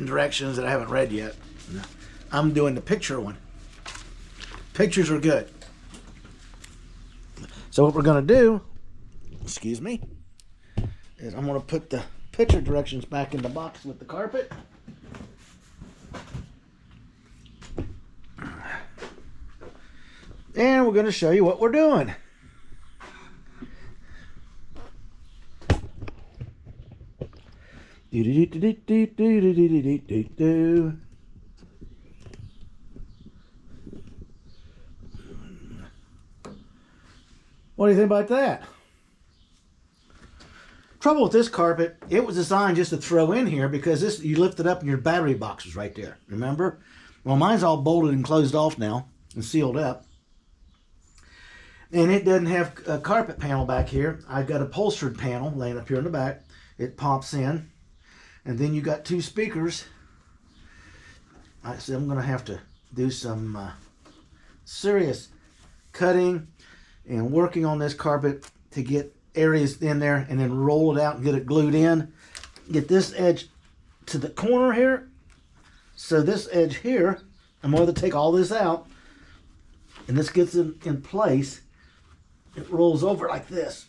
Directions that I haven't read yet. I'm doing the picture one. Pictures are good. So what we're going to do, excuse me, is I'm going to put the picture directions back in the box with the carpet. And we're going to show you what we're doing. What do you think about that? Trouble with this carpet, it was designed just to throw in here because this, you lift it up and your battery box is right there. Remember? Well, mine's all bolted and closed off now and sealed up. And it doesn't have a carpet panel back here. I've got a upholstered panel laying up here in the back. It pops in. And then you got two speakers. I said I'm going to have to do some serious cutting and working on this carpet to get areas in there and then roll it out and get it glued in. Get this edge to the corner here. So this edge here, I'm going to take all this out and this gets in place. It rolls over like this.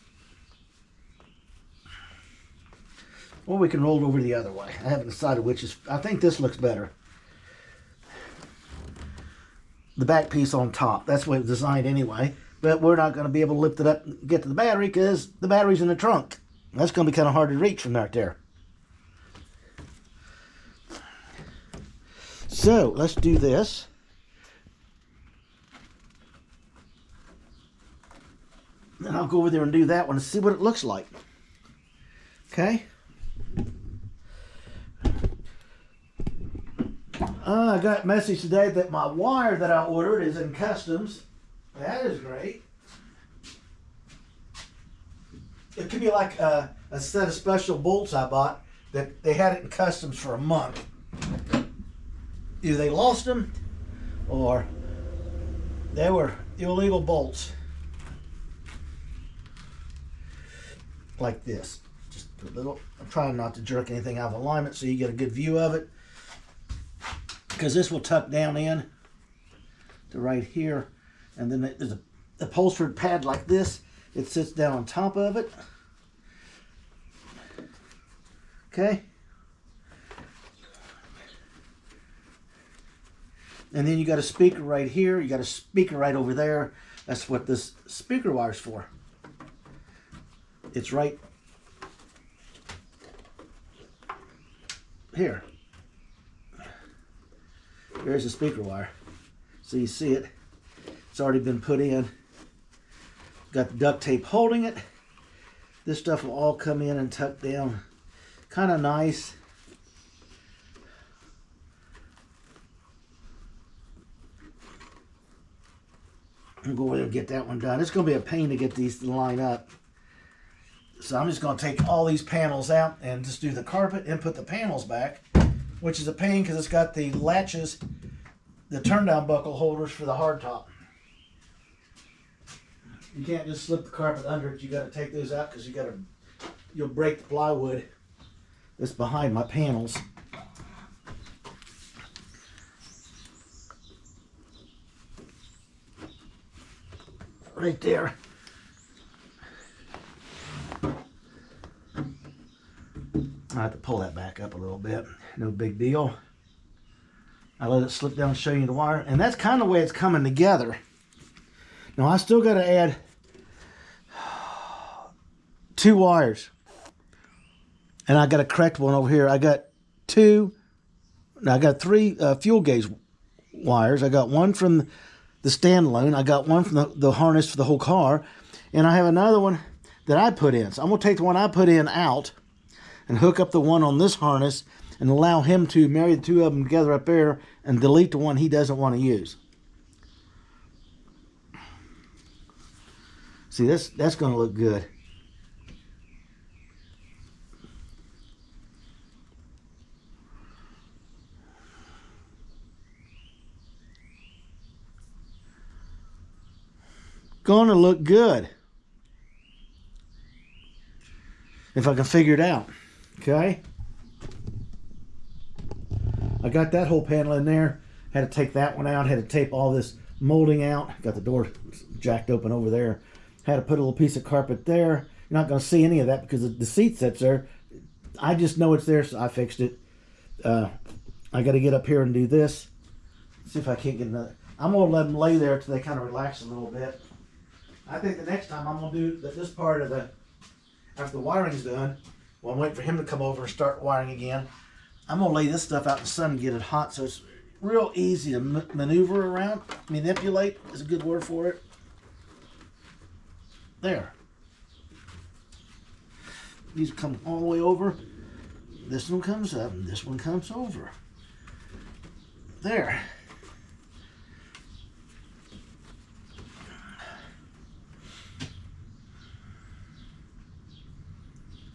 Or we can roll it over the other way. I haven't decided which is. I think this looks better. The back piece on top. That's the way it's designed anyway. But we're not going to be able to lift it up and get to the battery because the battery's in the trunk. That's going to be kind of hard to reach from right there. So let's do this. Then I'll go over there and do that one and see what it looks like. Okay. I got a message today that my wire that I ordered is in customs. That is great. It could be like a set of special bolts I bought that they had it in customs for a month. Either they lost them or they were illegal bolts. Like this. Just a little. I'm trying not to jerk anything out of alignment so you get a good view of it. Because this will tuck down in to right here. And then there's a upholstered pad like this. It sits down on top of it. Okay. And then you got a speaker right here. You got a speaker right over there. That's what this speaker wire's for. It's right here. There's the speaker wire. So you see it. It's already been put in. Got the duct tape holding it. This stuff will all come in and tuck down. Kind of nice. I'll go over there and get that one done. It's going to be a pain to get these to line up. So I'm just going to take all these panels out and just do the carpet and put the panels back, which is a pain because it's got the latches, the turn down buckle holders for the hardtop. You can't just slip the carpet under it. You got to take those out because you'll break the plywood that's behind my panels. Right there. I have to pull that back up a little bit. No big deal. I let it slip down and show you the wire. And that's kind of the way it's coming together. Now I still got to add 2 wires. And I got a correct one over here. I got 3 fuel gauge wires. I got one from the standalone. I got one from the harness for the whole car. And I have another one that I put in. So I'm going to take the one I put in out and hook up the one on this harness and allow him to marry the 2 of them together up there and delete the one he doesn't want to use. See, that's going to look good. Going to look good. If I can figure it out. Okay. I got that whole panel in there. Had to take that one out. Had to tape all this molding out. Got the door jacked open over there. Had to put a little piece of carpet there. You're not going to see any of that because the seat sits there. I just know it's there, so I fixed it. I got to get up here and do this. See if I can't get another. I'm going to let them lay there till they kind of relax a little bit. I think the next time I'm going to do this part of after the wiring's done, well, I'm waiting for him to come over and start wiring again. I'm going to lay this stuff out in the sun and get it hot so it's real easy to maneuver around. Manipulate is a good word for it. There. These come all the way over. This one comes up and this one comes over. There.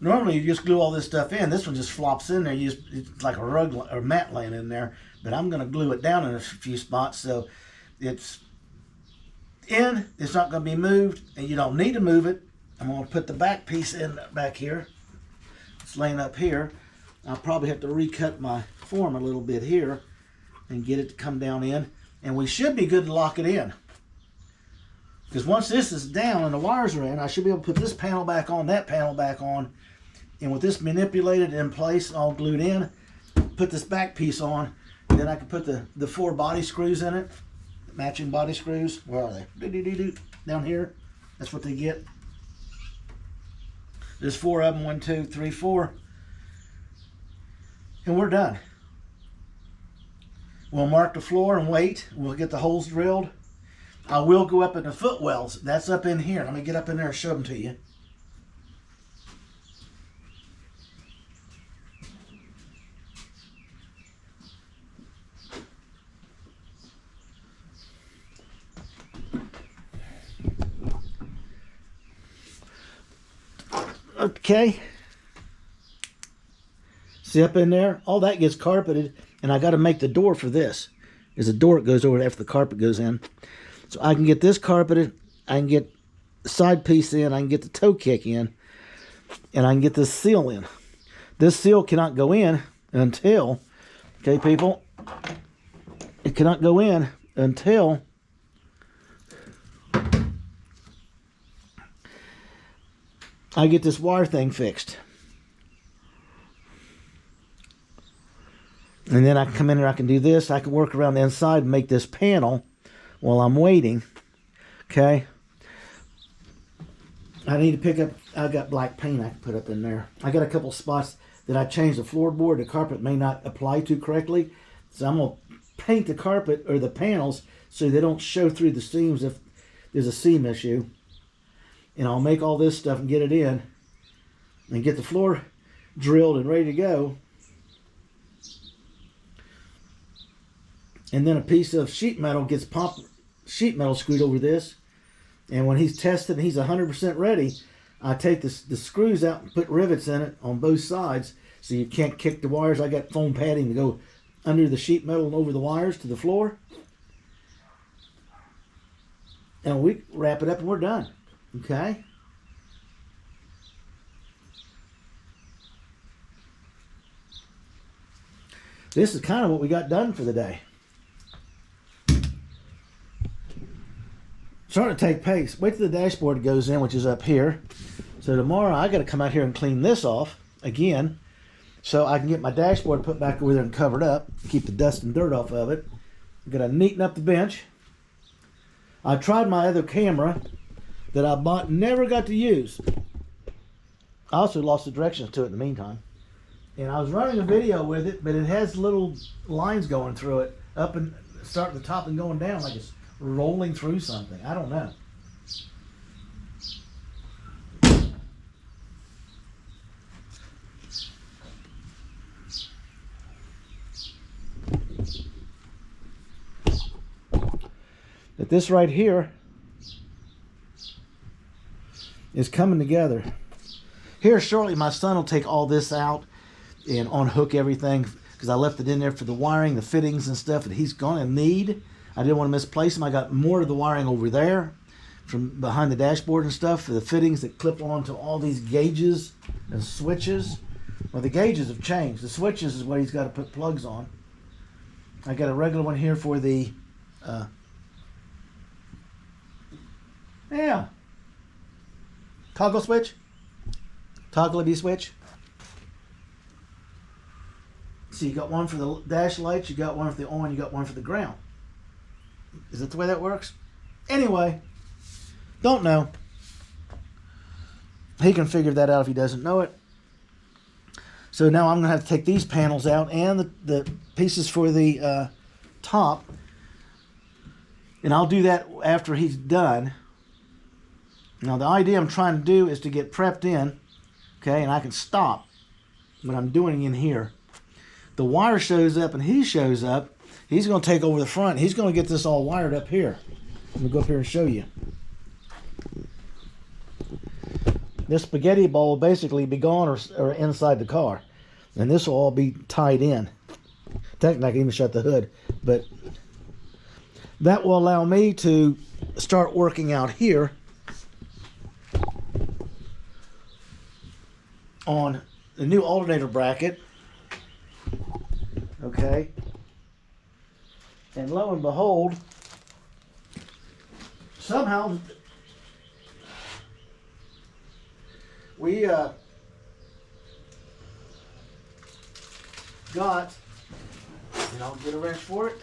Normally you just glue all this stuff in. This one just flops in there. It's like a rug or mat laying in there. But I'm going to glue it down in a few spots so it's in. It's not going to be moved, and you don't need to move it. I'm going to put the back piece in back here. It's laying up here. I'll probably have to recut my form a little bit here and get it to come down in. And we should be good to lock it in. Because once this is down and the wires are in, I should be able to put this panel back on, that panel back on. And with this manipulated in place, all glued in, put this back piece on. Then I can put the 4 body screws in it. Matching body screws. Where are they? Down here. That's what they get. There's 4 of them. 1, 2, 3, 4. And we're done. We'll mark the floor and wait. We'll get the holes drilled. I will go up in the footwells. That's up in here. Let me get up in there and show them to you. Okay. See up in there? All that gets carpeted, and I got to make the door for this. There's a door that goes over after the carpet goes in. So I can get this carpeted, I can get the side piece in, I can get the toe kick in, and I can get this seal in. This seal cannot go in until, okay people, it cannot go in until I get this wire thing fixed. And then I can come in here, I can do this, I can work around the inside and make this panel while I'm waiting. Okay. I need to pick up, I got black paint I can put up in there. I got a couple spots that I changed the floorboard. The carpet may not apply to correctly. So I'm going to paint the carpet or the panels so they don't show through the seams if there's a seam issue. And I'll make all this stuff and get it in and get the floor drilled and ready to go. And then a piece of sheet metal gets sheet metal screwed over this. And when he's tested and he's 100% ready, I take the screws out and put rivets in it on both sides so you can't kick the wires. I got foam padding to go under the sheet metal and over the wires to the floor. And we wrap it up and we're done. Okay? This is kind of what we got done for the day. Starting to take pace. Wait till the dashboard goes in, which is up here. So tomorrow I got to come out here and clean this off again so I can get my dashboard put back over there and covered up, keep the dust and dirt off of it. I'm going to neaten up the bench. I tried my other camera that I bought, never got to use. I also lost the directions to it in the meantime. And I was running a video with it, but it has little lines going through it, up and starting at the top and going down like it's rolling through something. I don't know. But this right here is coming together. Here shortly my son will take all this out and unhook everything because I left it in there for the wiring, the fittings and stuff that he's going to need. I didn't want to misplace them. I got more of the wiring over there from behind the dashboard and stuff for the fittings that clip onto all these gauges and switches. Well, the gauges have changed. The switches is what he's got to put plugs on. I got a regular one here for the yeah, toggle switch, toggle switch. So you got one for the dash lights, you got one for the on, you got one for the ground. Is that the way that works? Anyway, don't know. He can figure that out if he doesn't know it. So now I'm going to have to take these panels out and the pieces for the top. And I'll do that after he's done. Now the idea I'm trying to do is to get prepped in, okay, and I can stop when I'm doing in here. The wire shows up and he shows up. He's going to take over the front. He's going to get this all wired up here. Let me go up here and show you. This spaghetti bowl will basically be gone or inside the car. And this will all be tied in. Technically, I can even shut the hood. But that will allow me to start working out here on the new alternator bracket. Okay. And lo and behold, somehow we got, and I'll get a wrench for it.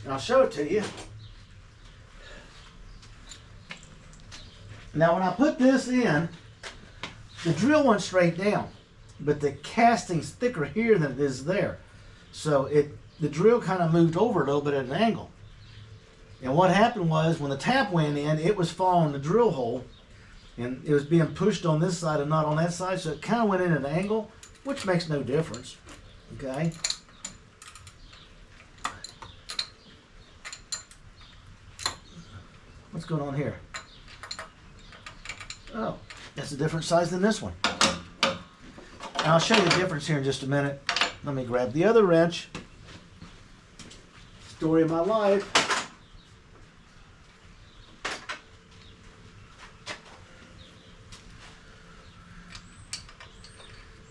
And I'll show it to you. Now when I put this in, the drill went straight down, but the casting's thicker here than it is there. So the drill kind of moved over a little bit at an angle. And what happened was when the tap went in, it was following the drill hole, and it was being pushed on this side and not on that side, so it kind of went in at an angle, which makes no difference. Okay. What's going on here? Oh, that's a different size than this one. And I'll show you the difference here in just a minute. Let me grab the other wrench. Story of my life.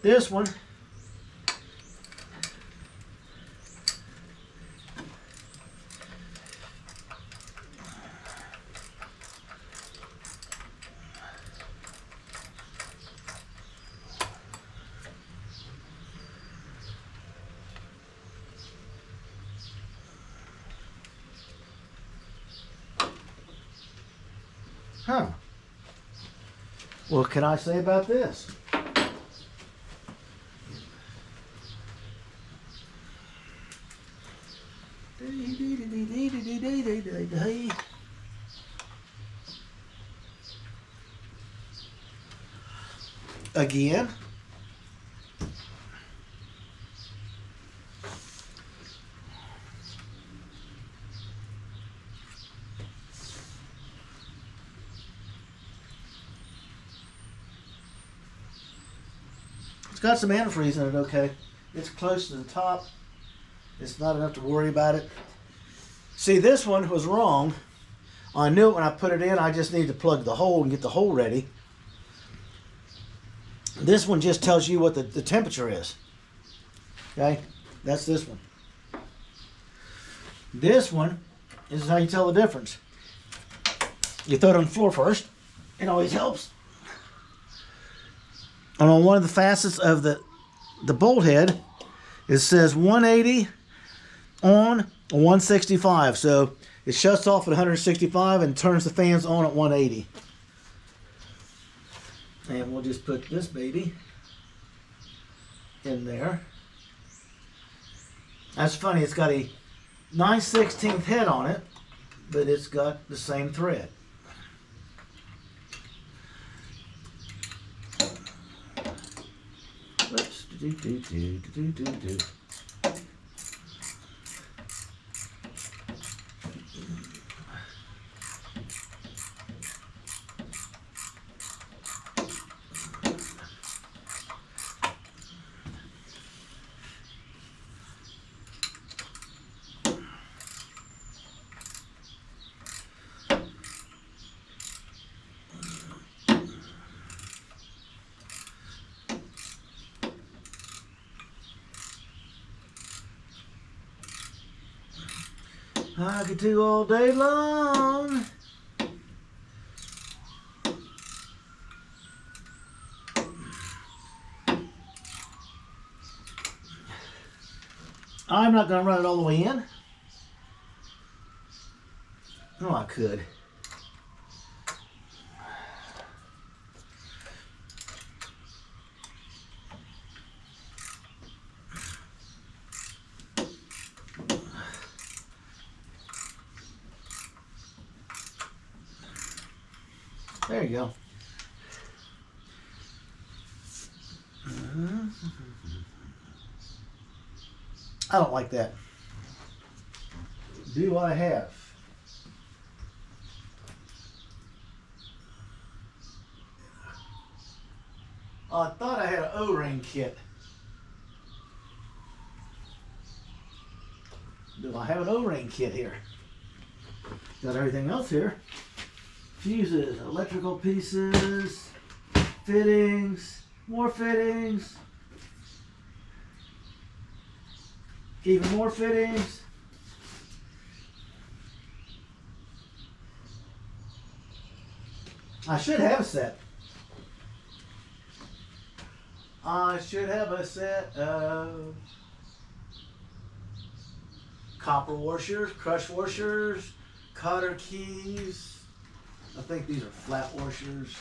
This one huh. What can I say about this? Again, it's got some antifreeze in it, okay. It's close to the top. It's not enough to worry about it. See, this one was wrong. I knew it when I put it in. I just needed to plug the hole and get the hole ready. This one just tells you what the temperature is. Okay, that's this one. This one is how you tell the difference. You throw it on the floor first. It always helps. And on one of the facets of the bolt head, it says 180 on 165. So it shuts off at 165 and turns the fans on at 180. And we'll just put this baby in there. That's funny, it's got a 9/16 head on it, but it's got the same thread. Whoops. Do. I could do all day long. I'm not going to run it all the way in. Oh, I could. There you go. I don't like that. Do I have? I thought I had an O-ring kit. Do I have an O-ring kit here? Got everything else here. Fuses, electrical pieces, fittings, more fittings, even more fittings. I should have a set. I should have a set of copper washers, crush washers, cotter keys. I think these are flat washers.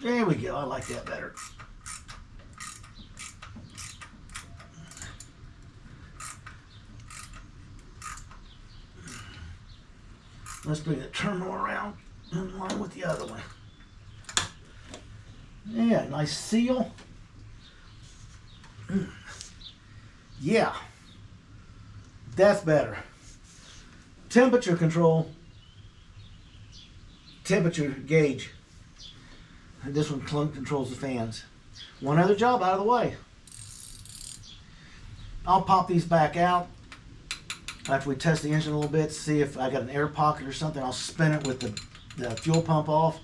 There we go. I like that better. Let's bring the terminal around in line with the other one. Yeah, nice seal. Yeah, that's better. Temperature control. Temperature gauge. This one controls the fans. One other job out of the way. I'll pop these back out after we test the engine a little bit, see if I got an air pocket or something. I'll spin it with the fuel pump off,